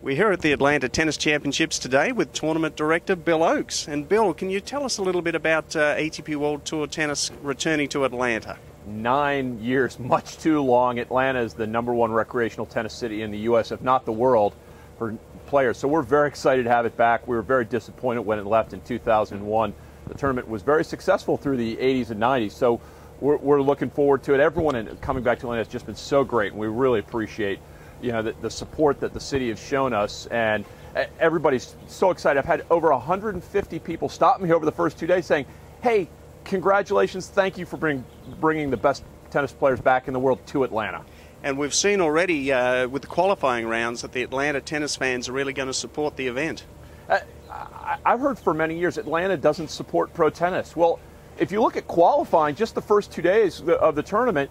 We're here at the Atlanta Tennis Championships today with Tournament Director Bill Oakes. And Bill, can you tell us a little bit about ATP World Tour tennis returning to Atlanta? 9 years, much too long. Atlanta is the #1 recreational tennis city in the U.S., if not the world, for players. So we're very excited to have it back. We were very disappointed when it left in 2001. The tournament was very successful through the 80s and 90s. So we're looking forward to it. Everyone coming back to Atlanta has just been so great, and we really appreciate the support that the city has shown us, and everybody's so excited. I've had over 150 people stop me over the first 2 days saying, hey, congratulations, thank you for bringing the best tennis players back in the world to Atlanta. And we've seen already with the qualifying rounds that the Atlanta tennis fans are really going to support the event. I've heard for many years Atlanta doesn't support pro tennis. Well, if you look at qualifying, just the first 2 days of the tournament,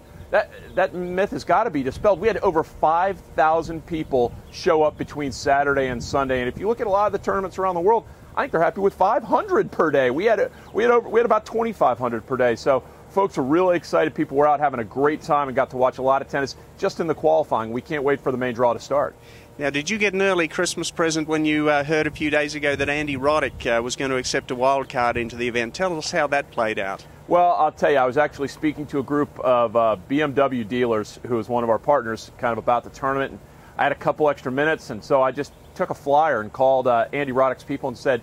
that myth has got to be dispelled. We had over 5,000 people show up between Saturday and Sunday, and if you look at a lot of the tournaments around the world, I think they're happy with 500 per day. We had about 2,500 per day. So folks are really excited. People were out having a great time and got to watch a lot of tennis just in the qualifying. We can't wait for the main draw to start. Now, did you get an early Christmas present when you heard a few days ago that Andy Roddick was going to accept a wild card into the event? Tell us how that played out. Well, I'll tell you, I was actually speaking to a group of BMW dealers who was one of our partners kind of about the tournament. And I had a couple extra minutes, and so I just took a flyer and called Andy Roddick's people and said,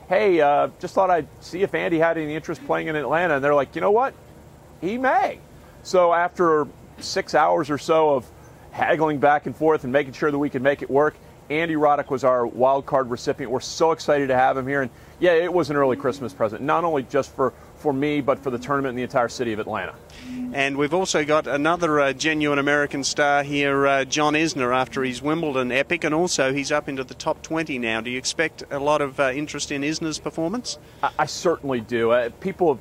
hey, just thought I'd see if Andy had any interest playing in Atlanta. And they're like, you know what? He may. So after 6 hours or so of haggling back and forth and making sure that we could make it work, Andy Roddick was our wild card recipient. We're so excited to have him here. And yeah, it was an early Christmas present, not only just for me, but for the tournament in the entire city of Atlanta. And we've also got another genuine American star here, John Isner, after his Wimbledon epic, and also he's up into the top 20 now. Do you expect a lot of interest in Isner's performance? I certainly do.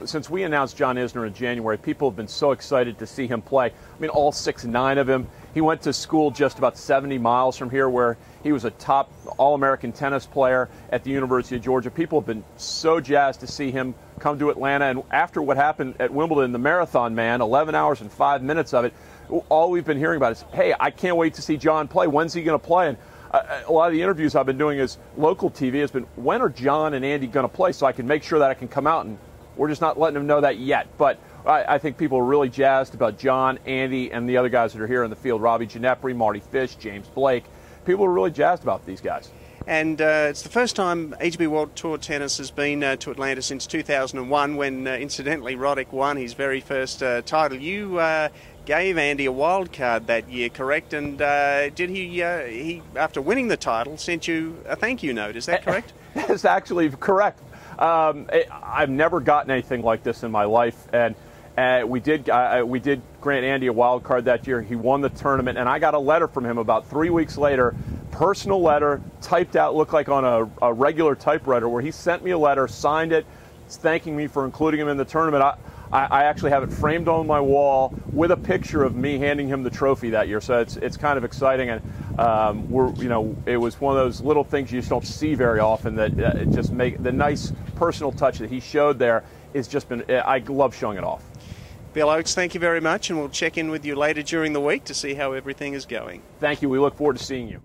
Since we announced John Isner in January, people have been so excited to see him play. I mean, all 6'9" of him. He went to school just about 70 miles from here, where he was a top All-American tennis player at the University of Georgia. People have been so jazzed to see him come to Atlanta. And after what happened at Wimbledon, the marathon man, 11 hours and 5 minutes of it, all we've been hearing about is, hey, I can't wait to see John play. When's he going to play? And a lot of the interviews I've been doing as local TV has been, when are John and Andy going to play so I can make sure that I can come out? And we're just not letting them know that yet. But I think people are really jazzed about John, Andy, and the other guys that are here in the field, Robbie Ginepri, Marty Fish, James Blake. People are really jazzed about these guys. And it's the first time ATP World Tour tennis has been to Atlanta since 2001, when, incidentally, Roddick won his very first title. You gave Andy a wild card that year, correct? And did he, after winning the title, sent you a thank you note? Is that correct? That's actually correct. I've never gotten anything like this in my life, and we did grant Andy a wild card that year. He won the tournament, and I got a letter from him about 3 weeks later, personal letter, typed out, looked like on a regular typewriter, where he sent me a letter, signed it, thanking me for including him in the tournament. I actually have it framed on my wall with a picture of me handing him the trophy that year. So it's kind of exciting, and it was one of those little things you just don't see very often that just make the nice personal touch that he showed there. Is just been, I love showing it off. Bill Oakes, thank you very much, and we'll check in with you later during the week to see how everything is going. Thank you. We look forward to seeing you.